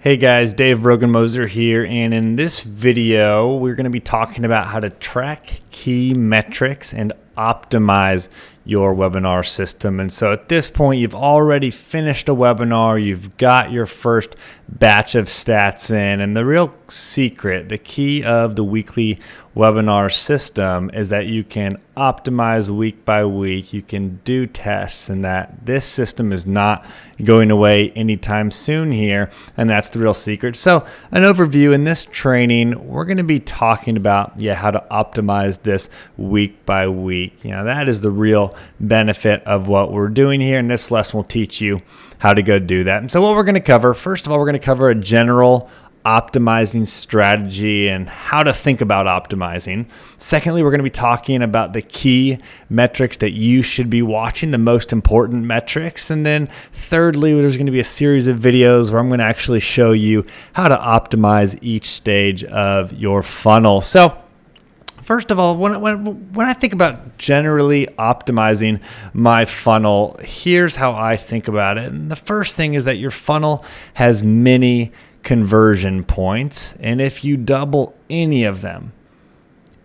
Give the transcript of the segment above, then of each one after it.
Hey guys, Dave Rogan-Moser here, and in this video, we're going to be talking about how to track key metrics and optimize your webinar system. And so at this point, you've already finished a webinar, you've got your first batch of stats in, and the real secret, the key of the weekly webinar system is that you can optimize week by week, you can do tests, and that this system is not going away anytime soon here, and that's the real secret. So an overview in this training, we're going to be talking about how to optimize this week by week. That is the real benefit of what we're doing here, and this lesson will teach you how to go do that. And so what we're going to cover, first of all, we're going to cover a general optimizing strategy and how to think about optimizing. Secondly, we're going to be talking about the key metrics that you should be watching, the most important metrics. And then thirdly, there's going to be a series of videos where I'm going to actually show you how to optimize each stage of your funnel. So first of all, when I think about generally optimizing my funnel, here's how I think about it. And the first thing is that your funnel has many conversion points, and if you double any of them,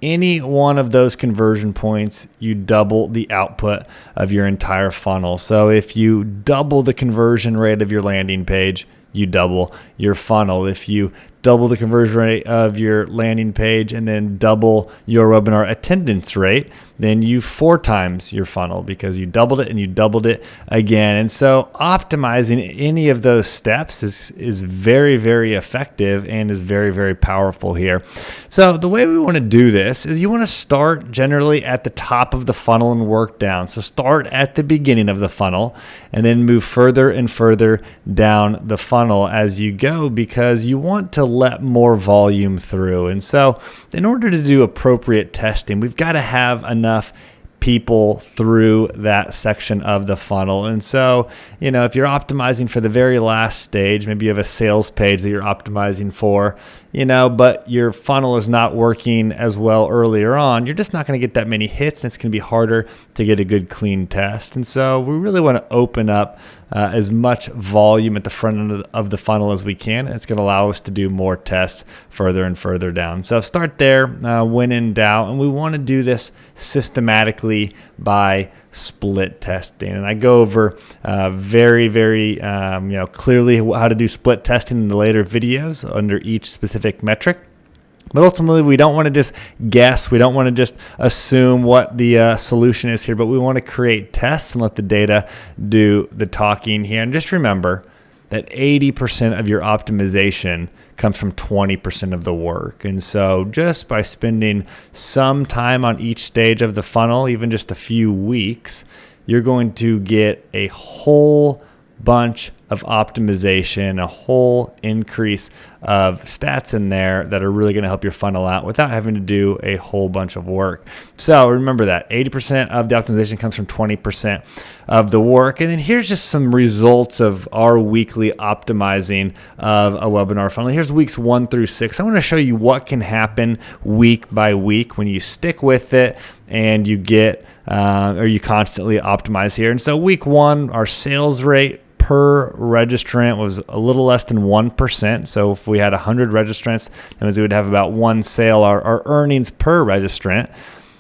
any one of those conversion points, you double the output of your entire funnel. So if you double the conversion rate of your landing page, you double your funnel. If you double the conversion rate of your landing page and then double your webinar attendance rate, then you 4 times your funnel because you doubled it and you doubled it again. And so optimizing any of those steps is very, very effective and is very, very powerful here. So the way we want to do this is you want to start generally at the top of the funnel and work down. So start at the beginning of the funnel and then move further and further down the funnel as you go, because you want to let more volume through. And so in order to do appropriate testing, we've got to have enough people through that section of the funnel. And so, if you're optimizing for the very last stage, maybe you have a sales page that you're optimizing for, but your funnel is not working as well earlier on, you're just not going to get that many hits, and it's going to be harder to get a good clean test. And so we really want to open up as much volume at the front end of the funnel as we can. It's going to allow us to do more tests further and further down. So start there when in doubt, and we want to do this systematically by split testing. And I go over very, very clearly how to do split testing in the later videos under each specific metric. But ultimately, we don't want to just guess. We don't want to just assume what the solution is here, but we want to create tests and let the data do the talking here. And just remember that 80% of your optimization comes from 20% of the work. And so just by spending some time on each stage of the funnel, even just a few weeks, you're going to get a whole bunch of optimization, a whole increase of stats in there that are really going to help your funnel out without having to do a whole bunch of work. So remember that 80% of the optimization comes from 20% of the work. And then here's just some results of our weekly optimizing of a webinar funnel. Here's weeks 1 through 6. I want to show you what can happen week by week when you stick with it and you get or you constantly optimize here. And so week 1, our sales rate per registrant was a little less than 1%. So if we had 100 registrants, that means we would have about 1 sale. Our earnings per registrant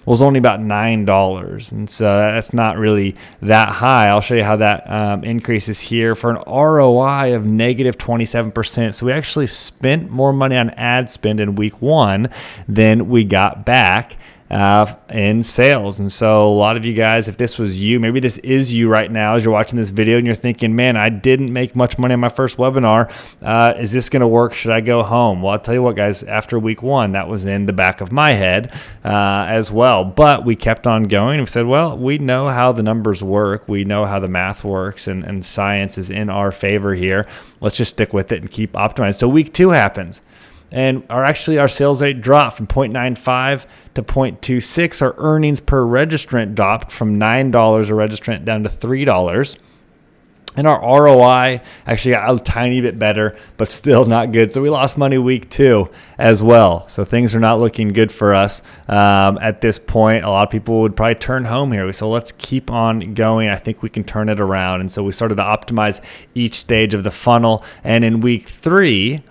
was only about $9. And so that's not really that high. I'll show you how that increases here for an ROI of negative 27%. So we actually spent more money on ad spend in week 1 than we got back in sales. And so a lot of you guys, if this was you, maybe this is you right now as you're watching this video and you're thinking, man, I didn't make much money on my first webinar. Is this going to work? Should I go home? Well, I'll tell you what, guys, after week 1, that was in the back of my head as well. But we kept on going. We said, well, we know how the numbers work. We know how the math works, and science is in our favor here. Let's just stick with it and keep optimizing. So week 2 happens. And our sales rate dropped from 0.95 to 0.26. Our earnings per registrant dropped from $9 a registrant down to $3. And our ROI actually got a tiny bit better, but still not good. So we lost money week 2 as well. So things are not looking good for us at this point. A lot of people would probably turn home here. So let's keep on going. I think we can turn it around. And so we started to optimize each stage of the funnel. And in week 3,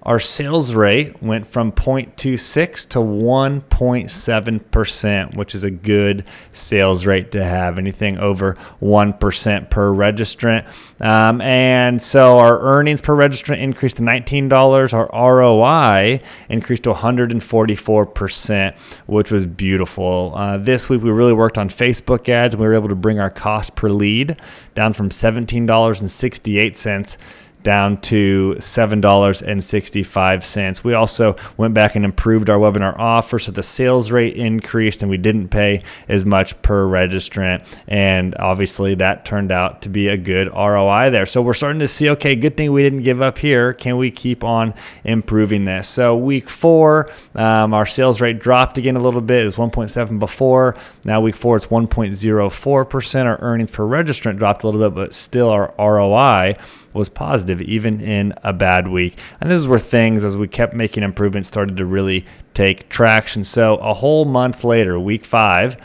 our sales rate went from 0.26 to 1.7%, which is a good sales rate to have, anything over 1% per registrant. And so our earnings per registrant increased to $19. Our ROI increased to 144%, which was beautiful. This week, we really worked on Facebook ads, and we were able to bring our cost per lead down from $17.68 down to $7.65. We also went back and improved our webinar offer, so the sales rate increased and we didn't pay as much per registrant. And obviously that turned out to be a good ROI there. So we're starting to see, okay, good thing we didn't give up here. Can we keep on improving this? So week 4, our sales rate dropped again a little bit. It was 1.7 before. Now week 4, it's 1.04%. Our earnings per registrant dropped a little bit, but still our ROI was positive even in a bad week. And this is where things, as we kept making improvements, started to really take traction. So a whole month later, week 5,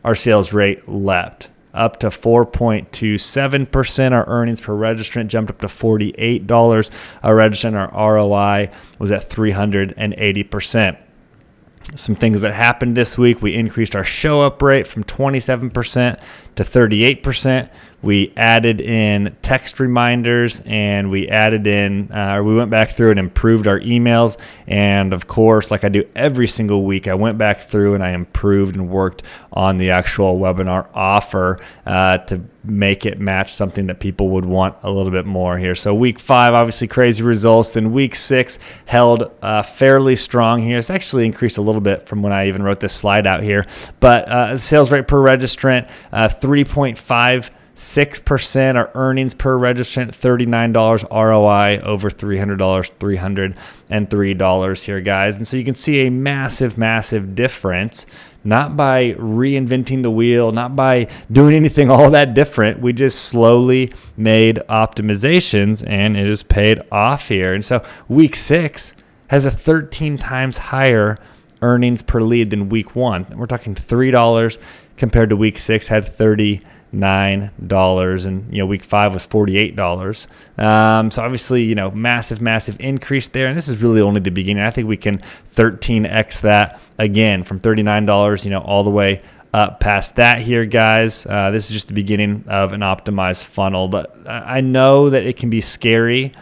our sales rate leapt up to 4.27%. Our earnings per registrant jumped up to $48 a registrant. Our ROI was at 380%. Some things that happened this week: we increased our show up rate from 27% to 38%. We added in text reminders, and we added in, we went back through and improved our emails. And of course, like I do every single week, I went back through and I improved and worked on the actual webinar offer to make it match something that people would want a little bit more here. So week 5, obviously crazy results. Then week 6 held fairly strong here. It's actually increased a little bit from when I even wrote this slide out here. But sales rate per registrant, 3.56%. Our earnings per registrant, $39. ROI over $300, $303 here, guys. And so you can see a massive, massive difference. Not by reinventing the wheel, not by doing anything all that different. We just slowly made optimizations, and it has paid off here. And so week 6 has a 13 times higher earnings per lead than week 1. We're talking $3 compared to week 6 had $39, and week 5 was $48. So obviously, massive increase there, and this is really only the beginning. I think we can 13x that again from $39, all the way up past that here, guys. This is just the beginning of an optimized funnel, but I know that it can be scary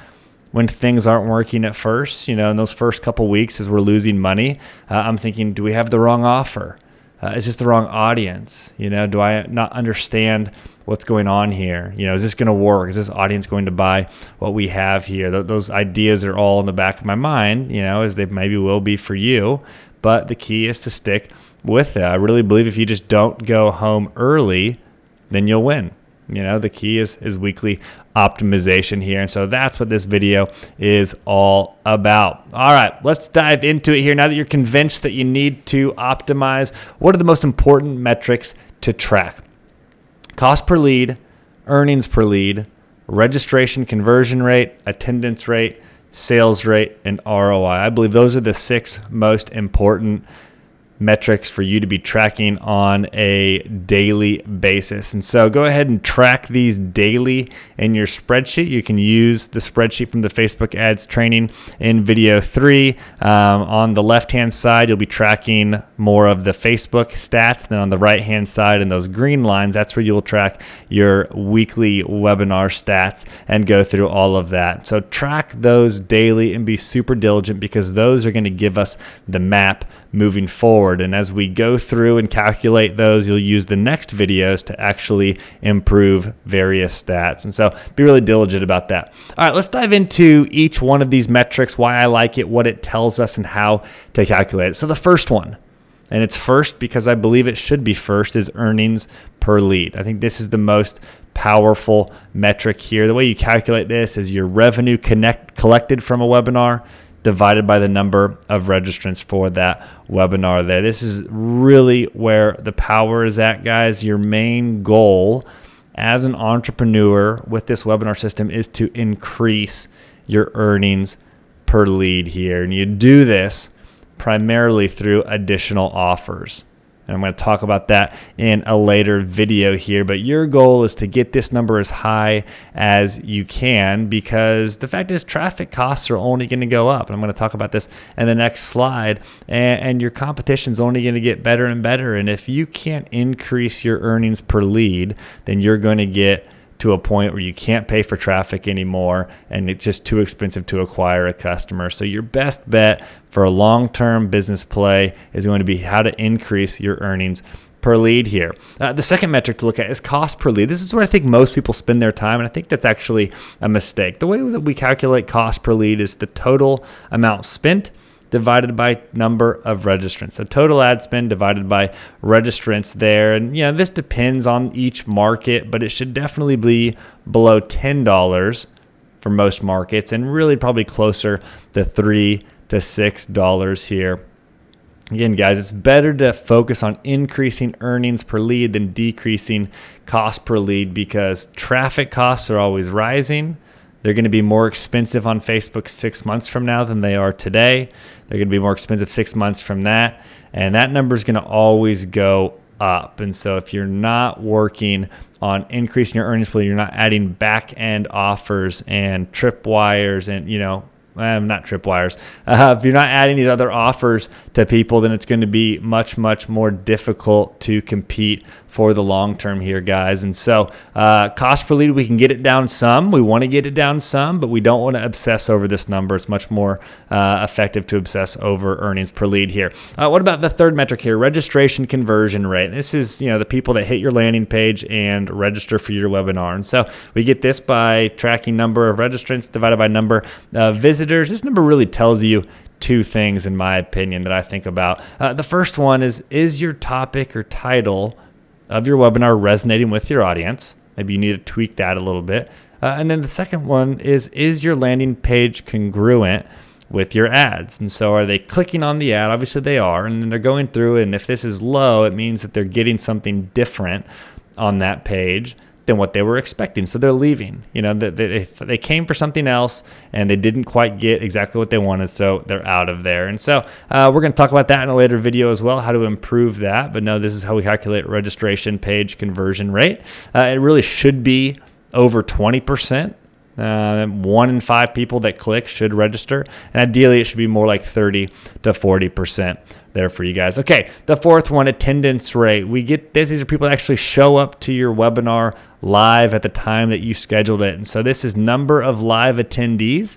when things aren't working at first. In those first couple weeks as we're losing money, I'm thinking, do we have the wrong offer? Is this the wrong audience? Do I not understand what's going on here? Is this going to work? Is this audience going to buy what we have here? Those ideas are all in the back of my mind, as they maybe will be for you. But the key is to stick with it. I really believe if you just don't go home early, then you'll win. The key is weekly optimization here. And so that's what this video is all about. All right, let's dive into it here. Now that you're convinced that you need to optimize, what are the most important metrics to track? Cost per lead, earnings per lead, registration conversion rate, attendance rate, sales rate, and ROI. I believe those are the 6 most important metrics for you to be tracking on a daily basis. And so go ahead and track these daily in your spreadsheet. You can use the spreadsheet from the Facebook ads training in video 3. On the left-hand side, you'll be tracking more of the Facebook stats. Then on the right-hand side in those green lines, that's where you'll track your weekly webinar stats and go through all of that. So track those daily and be super diligent, because those are going to give us the map moving forward. And as we go through and calculate those, you'll use the next videos to actually improve various stats. And so be really diligent about that. All right, let's dive into each one of these metrics, why I like it, what it tells us, and how to calculate it. So the first one, and it's first because I believe it should be first, is earnings per lead. I think this is the most powerful metric here. The way you calculate this is your revenue collected from a webinar divided by the number of registrants for that webinar there. This is really where the power is at, guys. Your main goal as an entrepreneur with this webinar system is to increase your earnings per lead here. And you do this primarily through additional offers. And I'm going to talk about that in a later video here. But your goal is to get this number as high as you can, because the fact is traffic costs are only going to go up. And I'm going to talk about this in the next slide. And your competition is only going to get better and better. And if you can't increase your earnings per lead, then you're going to get to a point where you can't pay for traffic anymore and it's just too expensive to acquire a customer. So your best bet for a long-term business play is going to be how to increase your earnings per lead here. The second metric to look at is cost per lead. This is where I think most people spend their time, and I think that's actually a mistake. The way that we calculate cost per lead is the total amount spent divided by number of registrants. So total ad spend divided by registrants there. And this depends on each market, but it should definitely be below $10 for most markets, and really probably closer to $3 to $6 here. Again, guys, it's better to focus on increasing earnings per lead than decreasing cost per lead, because traffic costs are always rising. They're going to be more expensive on Facebook 6 months from now than they are today. They're going to be more expensive 6 months from that. And that number is going to always go up. And so if you're not working on increasing your earnings per lead, you're not adding back-end offers and tripwires and, not tripwires. If you're not adding these other offers to people, then it's going to be much, much more difficult to compete for the long term here, guys. And so cost per lead, we can get it down some. We want to get it down some, but we don't want to obsess over this number. It's much more effective to obsess over earnings per lead here. What about the third metric here? Registration conversion rate. This is the people that hit your landing page and register for your webinar. And so we get this by tracking number of registrants divided by number of visitors. This number really tells you two things, in my opinion, that I think about. The first one is your topic or title of your webinar resonating with your audience? Maybe you need to tweak that a little bit. And then the second one is your landing page congruent with your ads? And so are they clicking on the ad? Obviously they are, and then they're going through, and if this is low, it means that they're getting something different on that page than what they were expecting. So they're leaving. They came for something else and they didn't quite get exactly what they wanted, so they're out of there. And so we're going to talk about that in a later video as well, how to improve that. But no, this is how we calculate registration page conversion rate. It really should be over 20%. 1 in 5 people that click should register, and ideally it should be more like 30 to 40% there for you guys. Okay, the fourth one, attendance rate. We get this. These are people that actually show up to your webinar live at the time that you scheduled it. And so this is number of live attendees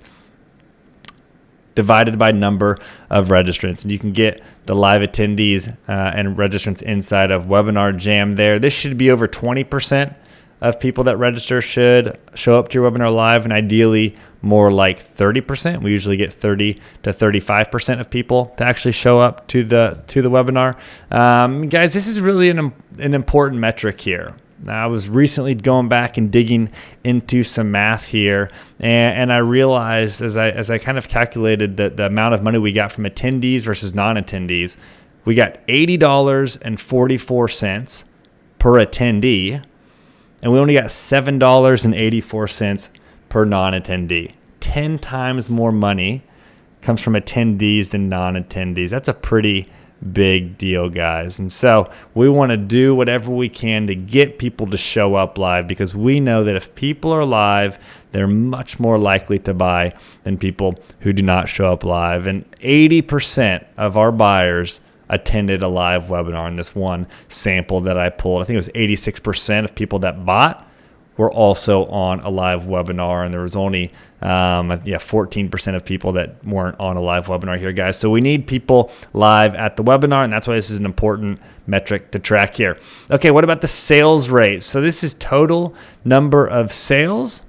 divided by number of registrants. And you can get the live attendees and registrants inside of Webinar Jam there. This should be over 20% of people that register should show up to your webinar live, and ideally more like 30%. We usually get 30 to 35% of people to actually show up to the webinar. Guys, this is really an important metric here. Now, I was recently going back and digging into some math here, and I realized as I kind of calculated the amount of money we got from attendees versus non-attendees, we got $80.44 per attendee, and we only got $7.84 per non-attendee. 10 times more money comes from attendees than non-attendees. That's a pretty big deal, guys. And so we want to do whatever we can to get people to show up live, because we know that if people are live, they're much more likely to buy than people who do not show up live. And 80% of our buyers attended a live webinar in this one sample that I pulled. I think it was 86% of people that bought were also on a live webinar, and there was only 14% of people that weren't on a live webinar here, guys. So we need people live at the webinar, and that's why this is an important metric to track here. Okay, what about the sales rate? So this is total number of sales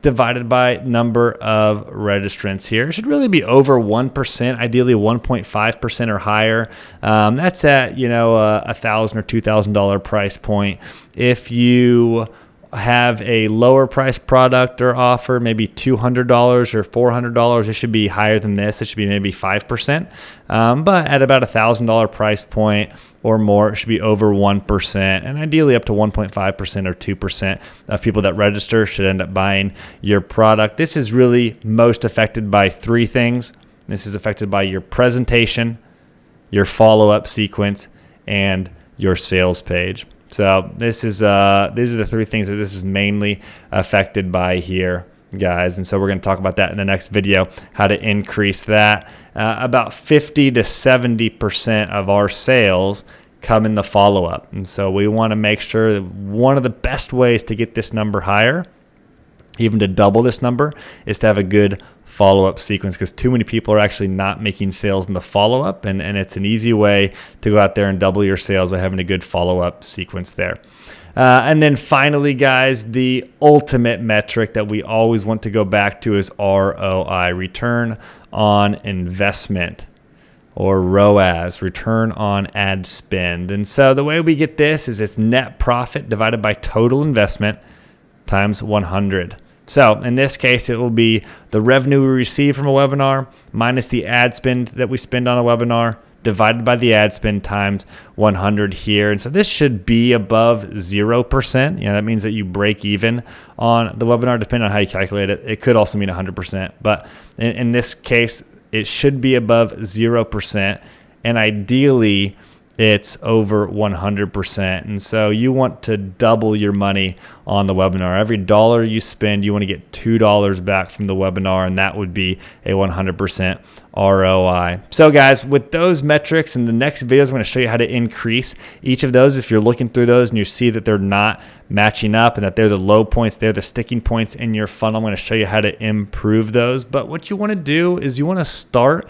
divided by number of registrants here. It should really be over 1%, ideally 1.5% or higher. That's at $1,000 or $2,000 price point. If you have a lower price product or offer, maybe $200 or $400, it should be higher than this. It should be maybe 5%. But at about $1,000 price point or more, it should be over 1%, and ideally up to 1.5% or 2% of people that register should end up buying your product. This is really most affected by three things. This is affected by your presentation, your follow-up sequence, and your sales page. So these are the three things that this is mainly affected by here, guys. And so we're going to talk about that in the next video, how to increase that. About 50 to 70% of our sales come in the follow-up. And so we want to make sure that one of the best ways to get this number higher, even to double this number, is to have a good follow-up sequence, because too many people are actually not making sales in the follow-up, and it's an easy way to go out there and double your sales by having a good follow-up sequence there. And then finally, guys, the ultimate metric that we always want to go back to is ROI, return on investment, or ROAS, return on ad spend. And so the way we get this is it's net profit divided by total investment times 100. So in this case, it will be the revenue we receive from a webinar minus the ad spend that we spend on a webinar divided by the ad spend times 100 here. And so this should be above 0%. That means that you break even on the webinar, depending on how you calculate it. It could also mean 100%, but in this case, it should be above 0%, and ideally it's over 100%. And so you want to double your money on the webinar. Every dollar you spend, you want to get $2 back from the webinar, and that would be a 100% ROI. So guys, with those metrics, in the next videos, I'm going to show you how to increase each of those. If you're looking through those and you see that they're not matching up and that they're the low points, they're the sticking points in your funnel, I'm going to show you how to improve those. But what you want to do is you want to start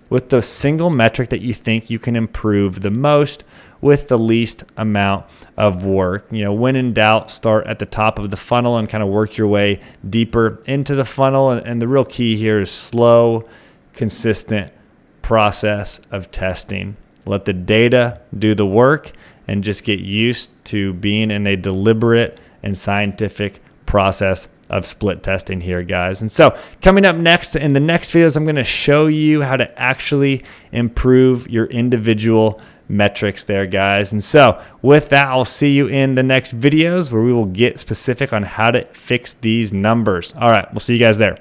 with the single metric that you think you can improve the most with the least amount of work. When in doubt, start at the top of the funnel and kind of work your way deeper into the funnel. And the real key here is slow, consistent process of testing. Let the data do the work and just get used to being in a deliberate and scientific process of split testing here, guys. And so coming up next in the next videos, I'm going to show you how to actually improve your individual metrics there, guys. And so with that, I'll see you in the next videos where we will get specific on how to fix these numbers. All right, we'll see you guys there.